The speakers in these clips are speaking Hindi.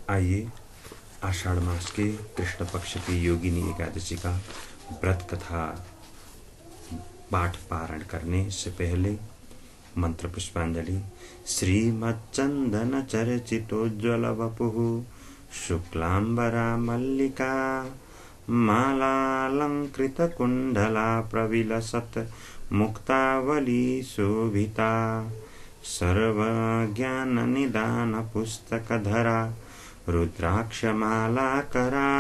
आइए आषाढ़ मास के कृष्ण पक्ष की योगिनी एकादशी का व्रत कथा पाठ पारण करने से पहले मंत्र पुष्पांजलि। श्रीमच्चंदन चर्चितोज्ज्वल वपुः शुक्लांबरा मल्लिका मालालंकृत कुंडला प्रविलसत् मुक्तावली शोभिता सर्वज्ञाननिदान पुस्तकधरा रुद्राक्षमालाकरा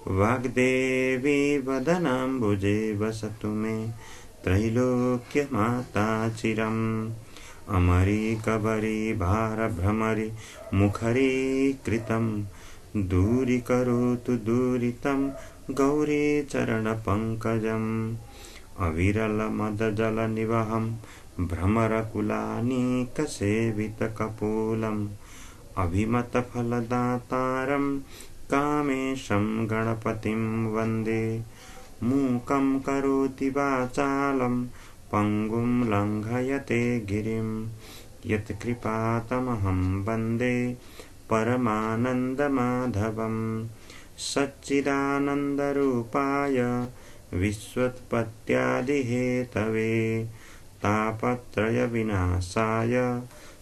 वाग्देवी वदनाम्बुजे वसतु मे त्रैलोक्यमाता चिरम्। अमरी कबरी भारभ्रमरी मुखरी कृतं दूरीकरोतु दूरितं गौरी चरणपङ्कजम्। अविरलमदजलनिवहं भ्रमरकुलानीकसेवितकपोलम् अभिमतफलदातारं कामेशं गणपतिं वन्दे। मूकं करोति वाचालं पङ्गुं लङ्घयते गिरिं यत्कृपातमहं वन्दे परमानन्दमाधवं। सच्चिदानन्दरूपाय विश्वोत्पत्त्यादिहेतवे तापत्रयविनाशाय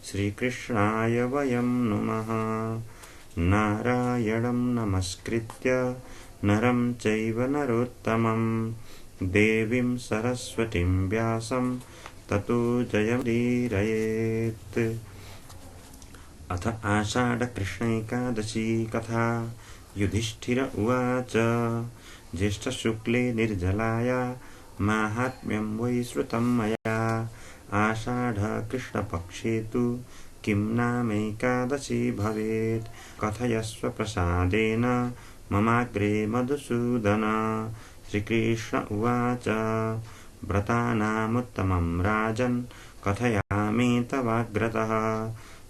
श्रीकृष्णाय वयं नुमः। नारायणं नमस्कृत्य नरं चैव नरोत्तमं देवीं सरस्वतीं व्यासं ततो जयमुदीरयेत्। अथ आषाढकृष्णैकादशी कथा। युधिष्ठिर उवाच ज्येष्ठशुक्ले निर्जलाया माहात्म्यं वै श्रुतं मया। आषाढकृष्णपक्षे तु किं नामैकादशी भवेत् कथयस्व प्रसादेन ममाग्रे मधुसूदन। श्रीकृष्ण उवाच व्रतानामुत्तमं राजन् कथयामि तवाग्रतः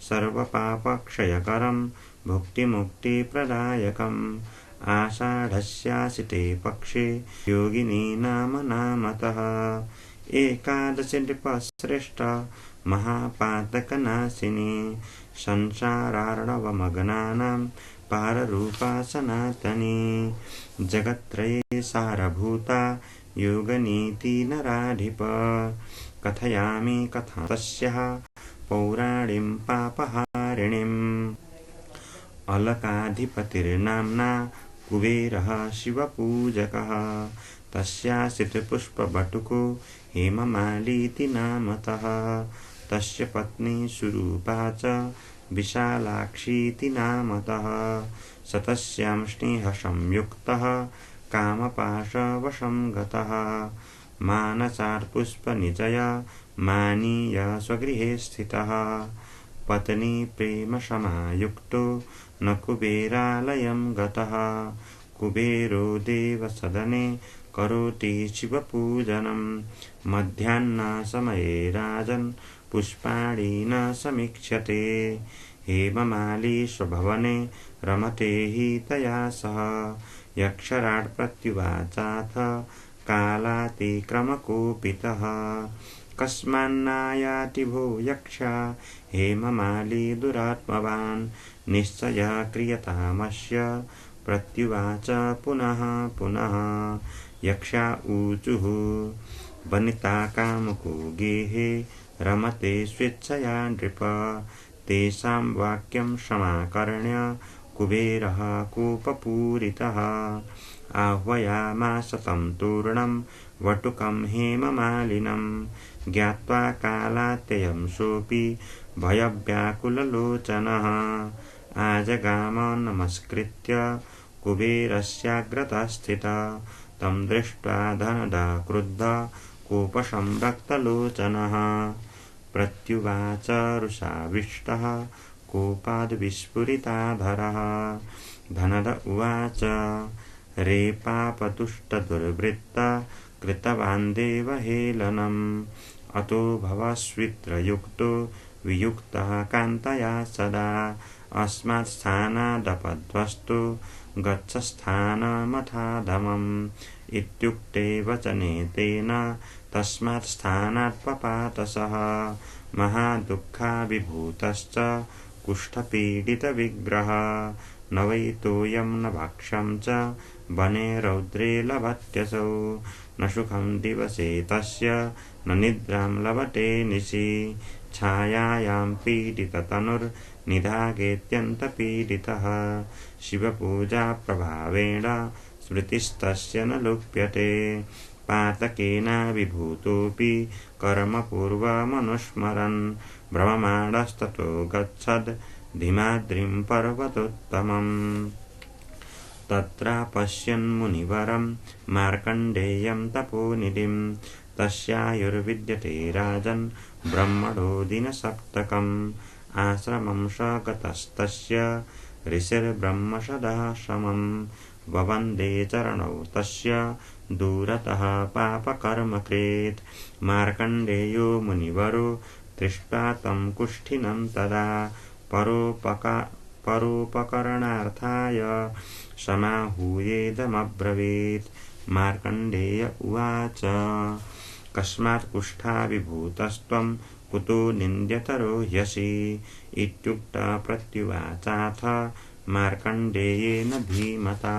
सर्वपापक्षयकरं भुक्तिमुक्तिप्रदायकम्। आषाढस्यासिते पक्षे योगिनी नाम नामतः एकादशी नृपश्रेष्ठ महापातकनाशिनी संसारार्णवमग्नानां पाररूपा सनातनी। जगत्त्रये सारभूता योगनीति नराधिप कथयामि कथा तस्याः पौराणिं पापहारिणीम्। अलकाधिपतिर्नाम्ना कुबेरः शिवपूजकः तस्यासीत् पुष्पबटुको हेममालीति नामतः। तस्य पत्नी सुरूपा च विशालाक्षीति नामतः। स तस्यां स्नेहसंयुक्तः कामपाशवशं गतः। मानसात्पुष्पनिचया मानीय स्वगृहे स्थितः। पत्नी प्रेमसमायुक्तो न कुबेरालयं गतः। कुबेरो देवसदने करोति शिवपूजनं। मध्याह्नसमये राजन् पुष्पाणि न समीक्ष्यते। हेममाली स्वभवने रमते हि तया सह। यक्षराट् प्रत्युवाचाथ कालातिक्रमकोपितः कस्मान्नायाति भो यक्षा हेममाली दुरात्मवान्। निश्चय क्रियतामस्य प्रत्युवाच पुनः पुनः। यक्षा ऊचुः वनिता कामुको गेहे रमते स्वेच्छया नृप। तेषां वाक्यं समाकर्ण्य कुबेरः कोपपूरितः। आह्वयामास तं तूर्णं वटुकं हेममालिनं। ज्ञात्वा कालात्ययं सोऽपि भयव्याकुललोचनः। आजगाम नमस्कृत्य कुबेरस्याग्रतः स्थितः। तं दृष्ट्वा धनदा क्रुद्धः कोपसंरक्तलोचनः। प्रत्युवाच रुषाविष्टः कोपाद्विस्फुरिताधरः। धनद उवाच रे पापतुष्टदुर्वृत्त कृतवान् देवहेलनम्। अतो भवस्वित्रयुक्तो वियुक्तः कान्तया सदा। अस्मात् स्थानादपद्वस्तु गच्छ स्थानमथाधमम्। इत्युक्ते वचने तेन तस्मात् स्थानात् पपात सः। महादुःखाभिभूतश्च कुष्ठपीडितविग्रह न वै तोयं न भक्ष्यं च वने रौद्रे लभत्यसौ न सुखं दिवसे तस्य न निद्रां लभते निशि छायायां पीडिततनुर्निधागेत्यन्तपीडितः शिवपूजाप्रभावेण स्मृतिस्तस्य न लुप्यते पातकेन विभूतोऽपि कर्मपूर्वमनुस्मरन् भ्रममाणस्ततो गच्छद् धिमाद्रिं पर्वतोत्तमम् तत्र पश्यन्मुनिवरं मार्कण्डेयं तपोनिधिं तस्यायुर्विद्यते राजन् ब्रह्मणो दिनसप्तकम् आश्रमं स गतस्तस्य ऋषिर्ब्रह्मसदाश्रमं ववन्दे चरणौ तस्य दूरतः पापकर्मकृत् मार्कण्डेयो मुनिवरो दृष्ट्वा तं कुष्ठिनं तदा परोपकरणार्थाय समाहूयेदमब्रवीत् मार्कण्डेय उवाच कस्मात् कुष्ठाविभूतस्त्वं कुतो निन्द्यतरो ह्यसि इत्युक्ता प्रत्युवाचाथ मार्कण्डेयेन धीमता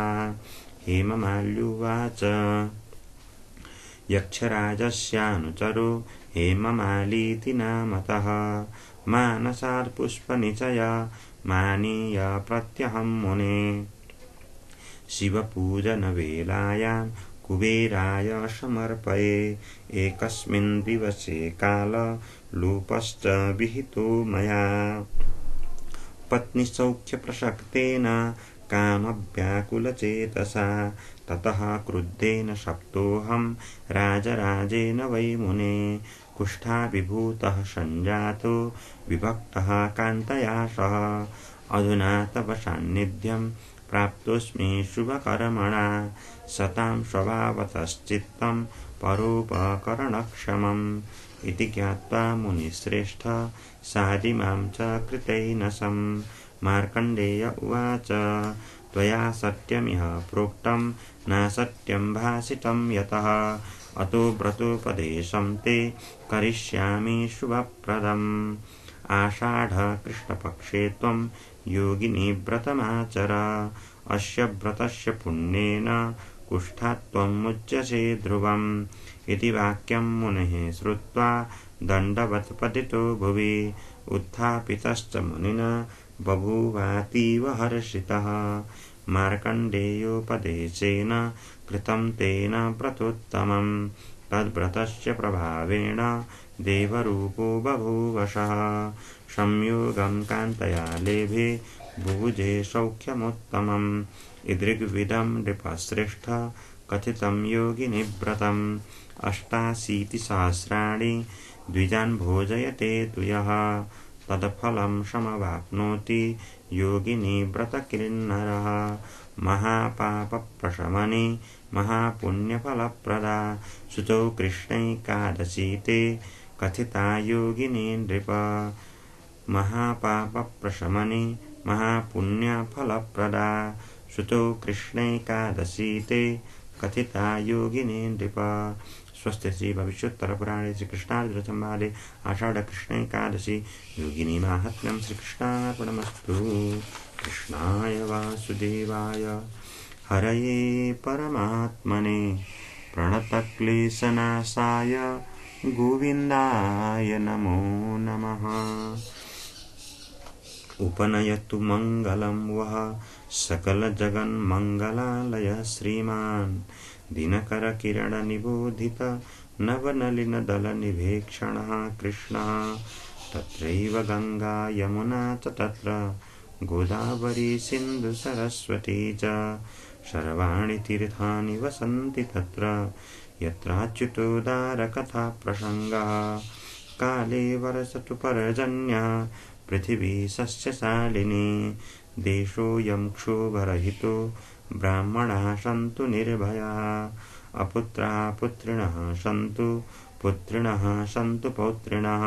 हेममाल्युवाच यक्षराजस्यानुचरो हेममालीति नामतः मानसात् पुष्पनिचया मानीय प्रत्यहं मुने शिवपूजनवेलायां कुबेराय समर्पये एकस्मिन् दिवसे काललोपश्च विहितो मया पत्नीसौख्यप्रसक्तेन कामव्याकुलचेतसा ततः क्रुद्धेन शप्तोऽहं राजराजेन वै मुने कुष्ठाविभूतः सञ्जातो विभक्तः कान्तया सह अधुना तव सान्निध्यं प्राप्तोऽस्मि शुभकर्मणा सतां स्वभावतश्चित्तं परोपकरणक्षमम् इति ज्ञात्वा मुनिश्रेष्ठ सादिमां च कृतैनसं मार्कण्डेय उवाच त्वया सत्यमिह प्रोक्तं नासत्यं भासितं यतः अतो व्रतोपदेशं ते करिष्यामि शुभप्रदम् आषाढकृष्णपक्षे त्वं योगिनी व्रतमाचर अस्य व्रतस्य पुण्येन कुष्ठात् त्वं मुच्यसे ध्रुवम् इति वाक्यं मुनेः श्रुत्वा दण्डवत् पतितो भुवि उत्थापितश्च मुनिना बभूवातीव हर्षितः मार्कण्डेयोपदेशेन कृतं तेन व्रतोत्तमं तद्व्रतस्य प्रभावेण देवरूपो बभूवशः संयोगं कान्तया लेभे भुभुजे सौख्यमुत्तमम् इदृग्विधं नृपश्रेष्ठ कथितं योगिनिव्रतम् 88 सहस्राणि द्विजान् भोजयते तु यः तत्फलं समवाप्नोति योगिनी व्रतकिन्नरः महापापप्रशमने महापुण्यफलप्रदा शुचौ कृष्णैकादशी ते कथिता योगिनी नृप महापापप्रशमने महापुण्यफलप्रदा शुचौ कृष्णैकादशी ते कथिता योगिनी नृप स्वस्ति श्री भविष्योत्तरपुराणे श्रीकृष्णार्जुन संवादे आषाढ़ कृष्ण एकादशी योगिनी माहात्म्यं श्रीकृष्णार्पणमस्तु। कृष्णाय वासुदेवाय हरये परमात्मने प्रणतक्लेशनाशाय गोविन्दाय नमो नमः। उपनयतु मङ्गलं वः सकलजगन्मङ्गलालय श्रीमान् दिनकरकिरणनिबोधित नवनलिनदलनिभेक्षणः कृष्णः तत्रैव गङ्गा यमुना च तत्र गोदावरी सिन्धु सरस्वती च सर्वाणि तीर्थानि वसन्ति तत्र यत्राच्युतोदारकथा प्रसङ्गः काले वर्षतु पर्जन्यः पृथिवी सस्यशालिनी देशोऽयं क्षोभरहितो ब्राह्मणाः सन्तु निर्भयाः अपुत्राः पुत्रिणः सन्तु पुत्रिणः सन्तु पौत्रिणः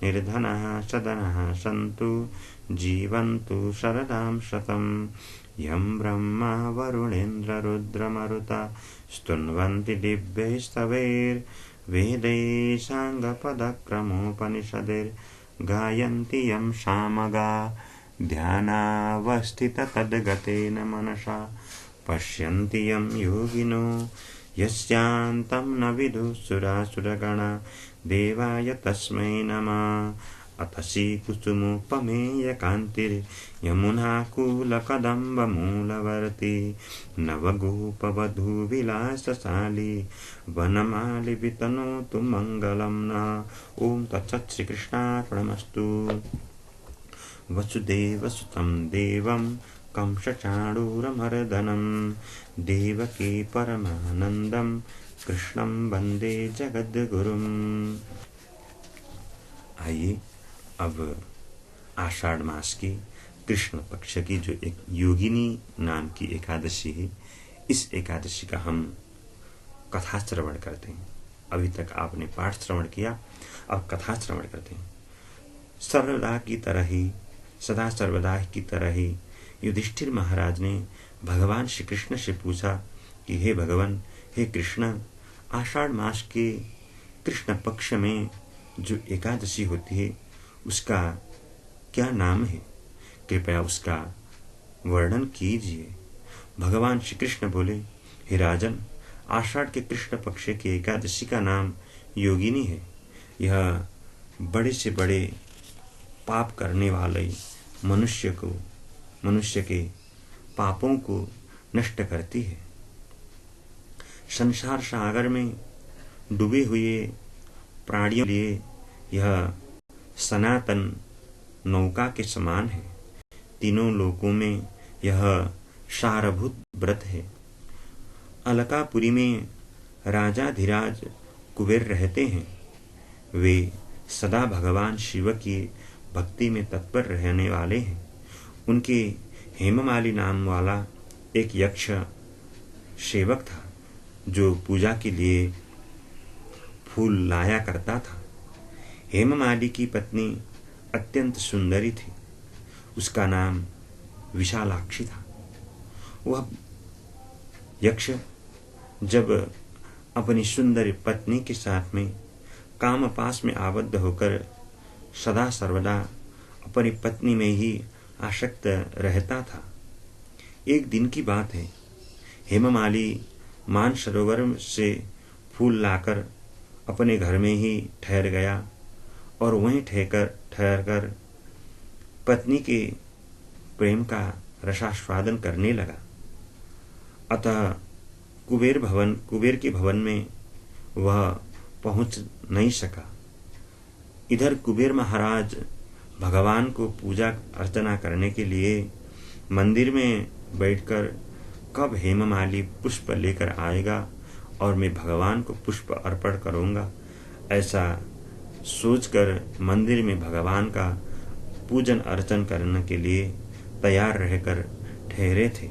निर्धनाः सदनाः सन्तु जीवन्तु शरदां शतम् यं ब्रह्मा वरुणेन्द्ररुद्रमरुता स्तुन्वन्ति दिव्यैस्तवैर्वेदैः साङ्गपदक्रमोपनिषदैर् गायन्ति यं सामगा ध्यानावस्थिततद्गतेन मनसा पश्यन्ति यं योगिनो यस्यान्तं न विदुः सुरासुरगणा देवाय तस्मै नमः। अतसी कुसुमोपमेयकान्तिर्यमुनाकूलकदम्बमूलवर्ती नवगोपवधूविलासशाली वनमाली वितनोतु मङ्गलं नः। ॐ तत्सत् श्रीकृष्णार्पणमस्तु। वसुदेवसुतं देवं कंसचाणूरमर्दनं देवकी परमानन्दं कृष्णं वन्दे जगद्गुरुम्। आइए अब आषाढ़ मास की कृष्ण पक्ष की जो एक योगिनी नाम की एकादशी है, इस एकादशी का हम कथा श्रवण करते हैं। अभी तक आपने पाठ श्रवण किया, अब कथा श्रवण करते हैं। सर्वदा की तरह ही, सदा सर्वदा की तरह ही युधिष्ठिर महाराज ने भगवान श्री कृष्ण से पूछा कि हे भगवान, हे कृष्ण, आषाढ़ मास के कृष्ण पक्ष में जो एकादशी होती है उसका क्या नाम है, कृपया उसका वर्णन कीजिए। भगवान श्री कृष्ण बोले, हे राजन, आषाढ़ के कृष्ण पक्ष की एकादशी का नाम योगिनी है। यह बड़े से बड़े पाप करने वाले मनुष्य के पापों को नष्ट करती है। संसार सागर में डूबे हुए प्राणियों के लिए यह सनातन नौका के समान है। तीनों लोकों में यह सारभूत व्रत है। अलकापुरी में राजाधिराज कुबेर रहते हैं। वे सदा भगवान शिव की भक्ति में तत्पर रहने वाले हैं। उनके हेममाली नाम वाला एक यक्ष सेवक था जो पूजा के लिए फूल लाया करता था। हेममाली की पत्नी अत्यंत सुंदरी थी। उसका नाम विशालाक्षी था। वह यक्ष जब अपनी सुंदर पत्नी के साथ में कामपाश में आबद्ध होकर सदा सर्वदा अपनी पत्नी में ही आसक्त रहता था। एक दिन की बात है, हेममाली मानसरोवर से फूल लाकर अपने घर में ही ठहर गया और वहीं ठहरकर पत्नी के प्रेम का रसास्वादन करने लगा। अतः कुबेर के भवन में वह पहुंच नहीं सका। इधर कुबेर महाराज भगवान को पूजा अर्चना करने के लिए मंदिर में बैठकर कब हेममाली पुष्प लेकर आएगा और मैं भगवान को पुष्प अर्पण करूंगा, ऐसा सोचकर मंदिर में भगवान का पूजन अर्चन करने के लिए तैयार रहकर ठहरे थे।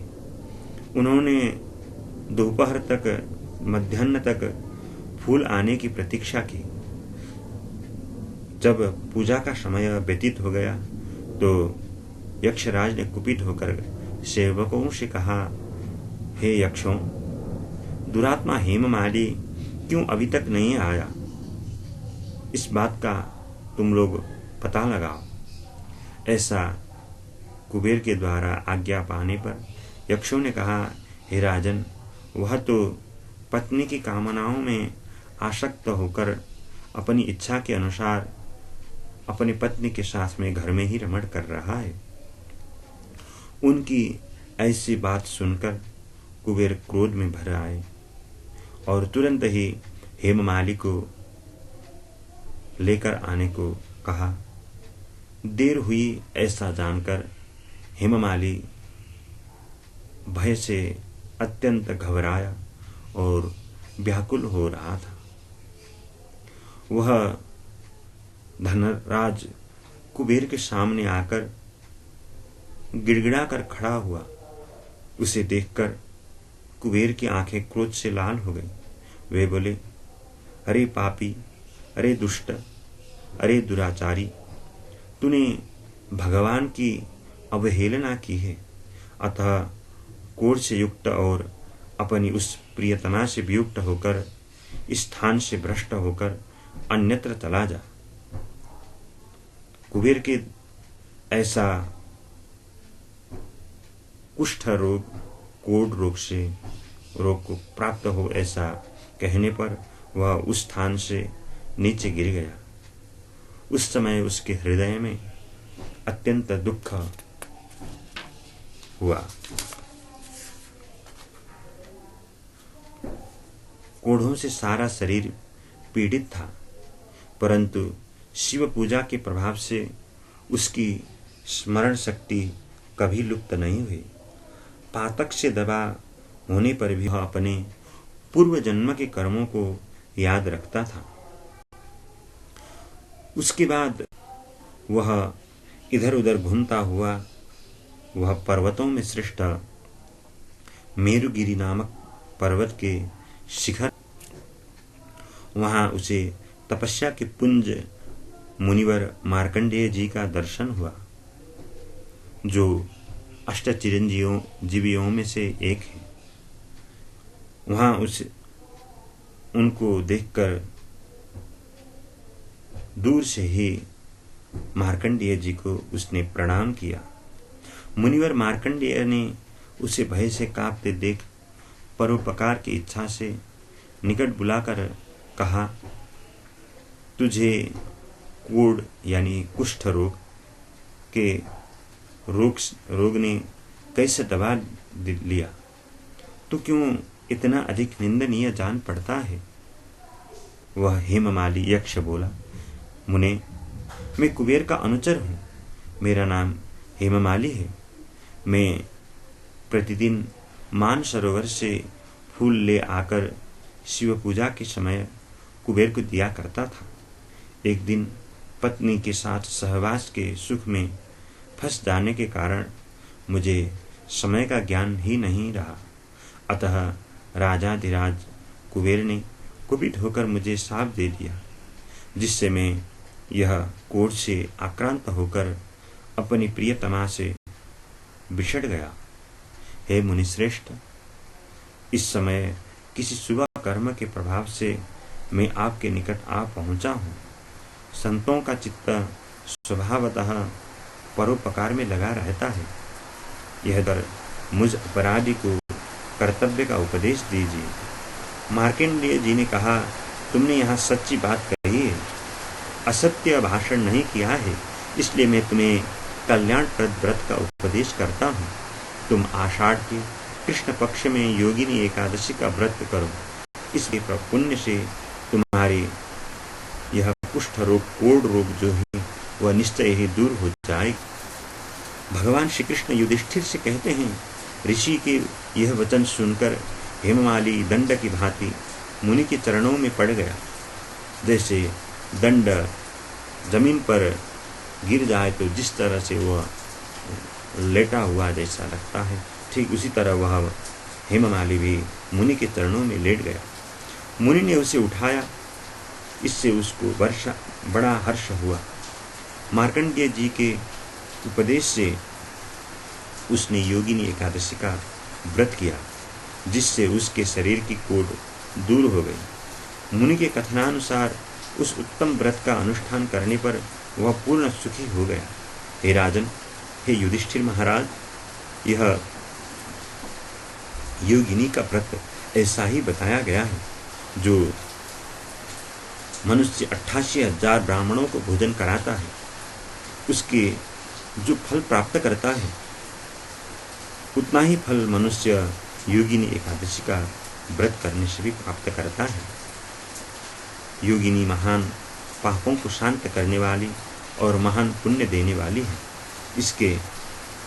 उन्होंने दोपहर तक, मध्याह्न तक फूल आने की प्रतीक्षा की। जब पूजा का समय व्यतीत हो गया तो यक्षराज ने कुपित होकर सेवकों से कहा, हे यक्षों, दुरात्मा हेममाली क्यों अभी तक नहीं आया? इस बात का तुम लोग पता लगाओ। ऐसा कुबेर के द्वारा आज्ञा पाने पर यक्षों ने कहा, हे राजन, वह तो पत्नी की कामनाओं में आसक्त होकर अपनी इच्छा के अनुसार अपनी पत्नी के साथ में घर में ही रमण कर रहा है। उनकी ऐसी बात सुनकर कुबेर क्रोध में भर आए और तुरंत ही हेममाली को लेकर आने को कहा। देर हुई ऐसा जानकर हेममाली भय से अत्यंत घबराया और व्याकुल हो रहा था। वह धनराज कुबेर के सामने आकर गिड़गिड़ाकर खड़ा हुआ। उसे देखकर कुबेर की आंखें क्रोध से लाल हो गई। वे बोले, अरे पापी, अरे दुष्ट, अरे दुराचारी, तूने भगवान की अवहेलना की है। अतः क्रोध से युक्त और अपनी उस प्रियतना से वियुक्त होकर इस स्थान से भ्रष्ट होकर अन्यत्र चला जा। कुबेर के ऐसा कुष्ठ रोग, कोढ़ रोग से रोग को प्राप्त हो ऐसा कहने पर वह उस स्थान से नीचे गिर गया। उस समय उसके हृदय में अत्यंत दुख हुआ। कोढ़ों से सारा शरीर पीड़ित था, परंतु शिव पूजा के प्रभाव से उसकी स्मरण शक्ति कभी लुप्त नहीं हुई। पातक से दबा होने पर भी वह अपने पूर्व जन्म के कर्मों को याद रखता था। उसके बाद वह इधर उधर घूमता हुआ वह पर्वतों में श्रेष्ठ मेरुगिरी नामक पर्वत के शिखर, वहां उसे तपस्या के पुंज मुनिवर मार्कंडेय जी का दर्शन हुआ, जो अष्ट चिरंजीवियों में से एक है। वहां उनको देखकर दूर से ही मार्कंडेय जी को उसने प्रणाम किया। मुनिवर मार्कंडेय ने उसे भय से कांपते देख परोपकार की इच्छा से निकट बुलाकर कहा, तुझे कोढ़ यानी कुष्ठ रोग के रोग ने कैसे दबा लिया? तो क्यों इतना अधिक निंदनीय जान पड़ता है? वह हेममाली यक्ष बोला, मुने, मैं कुबेर का अनुचर हूँ। मेरा नाम हेममाली है। मैं प्रतिदिन मानसरोवर से फूल ले आकर शिव पूजा के समय कुबेर को दिया करता था। एक दिन पत्नी के साथ सहवास के सुख में फंस जाने के कारण मुझे समय का ज्ञान ही नहीं रहा। अतः राजाधिराज कुबेर ने कुपित होकर मुझे शाप दे दिया, जिससे मैं यह कोढ़ से आक्रांत होकर अपनी प्रियतमा से बिछड़ गया। हे मुनिश्रेष्ठ, इस समय किसी शुभ कर्म के प्रभाव से मैं आपके निकट आ पहुंचा हूँ। संतों का चित्त स्वभावतः परोपकार में लगा रहता है। यह दर मुझ अपराधी को कर्तव्य का उपदेश दीजिए। मार्कंडेय जी ने कहा, तुमने यहाँ सच्ची बात कही है, असत्य भाषण नहीं किया है, इसलिए मैं तुम्हें कल्याणप्रद व्रत का उपदेश करता हूँ। तुम आषाढ़ के कृष्ण पक्ष में योगिनी एकादशी का व्रत करो। इसके पुण्य से तुम्हारी यह कुष्ठ रोग, कोढ़ रोग जो है वह निश्चय ही दूर हो जाएगी। भगवान श्री कृष्ण युधिष्ठिर से कहते हैं, ऋषि के यह वचन सुनकर हेममाली दंड की भांति मुनि के चरणों में पड़ गया। जैसे दंड जमीन पर गिर जाए तो जिस तरह से वह लेटा हुआ जैसा लगता है, ठीक उसी तरह वह हेममाली भी मुनि के चरणों में लेट गया। मुनि ने उसे उठाया, इससे उसको बड़ा हर्ष हुआ। मार्कंडेय जी के उपदेश से उसने योगिनी एकादशी का व्रत किया, जिससे उसके शरीर की कोढ़ दूर हो गई। मुनि के कथनानुसार उस उत्तम व्रत का अनुष्ठान करने पर वह पूर्ण सुखी हो गया। हे राजन, हे युधिष्ठिर महाराज, यह योगिनी का व्रत ऐसा ही बताया गया है, जो मनुष्य 88,000 ब्राह्मणों को भोजन कराता है, उसके जो फल प्राप्त करता है उतना ही फल मनुष्य योगिनी एकादशी का व्रत करने से भी प्राप्त करता है। योगिनी महान पापों को शांत करने वाली और महान पुण्य देने वाली है। इसके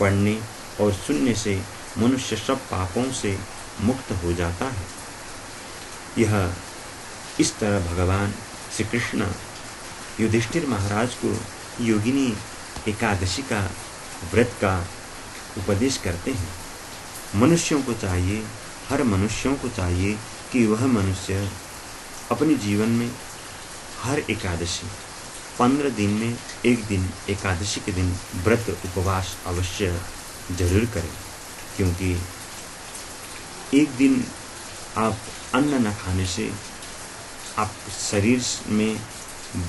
पढ़ने और सुनने से मनुष्य सब पापों से मुक्त हो जाता है। यह इस तरह भगवान श्री कृष्ण युधिष्ठिर महाराज को योगिनी एकादशी का व्रत का उपदेश करते हैं। मनुष्यों को चाहिए, हर मनुष्यों को चाहिए कि वह मनुष्य अपने जीवन में हर एकादशी 15 दिन में एक दिन एकादशी के दिन व्रत उपवास अवश्य जरूर करें, क्योंकि एक दिन आप अन्न न खाने से आप शरीर में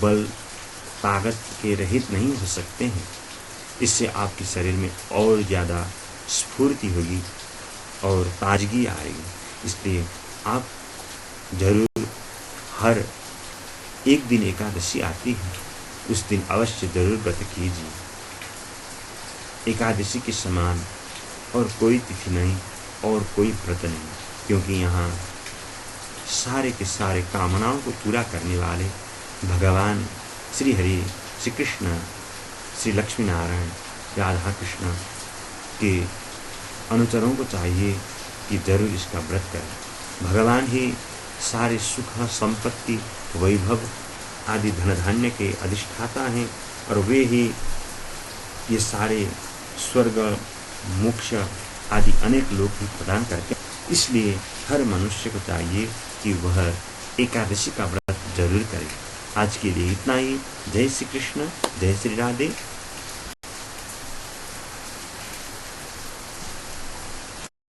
बल ताकत के रहित नहीं हो सकते हैं। इससे आपके शरीर में और ज़्यादा स्फूर्ति होगी और ताजगी आएगी। इसलिए आप जरूर हर एक दिन एकादशी आती है, उस दिन अवश्य जरूर व्रत कीजिए। एकादशी के समान और कोई तिथि नहीं और कोई व्रत नहीं, क्योंकि यहाँ सारे के सारे कामनाओं को पूरा करने वाले भगवान श्री हरि, श्री कृष्ण, श्री लक्ष्मी नारायण, राधा कृष्ण के अनुचरों को चाहिए कि जरूर इसका व्रत करें। भगवान ही सारे सुख, संपत्ति, वैभव आदि धन धान्य के अधिष्ठाता हैं और वे ही ये सारे स्वर्ग, मोक्ष आदि अनेक लोक भी प्रदान करते हैं। इसलिए हर मनुष्य को चाहिए कि वह एकादशी का व्रत जरूर करे। आज के लिए इतना ही। जय श्री कृष्ण, जय श्री राधे।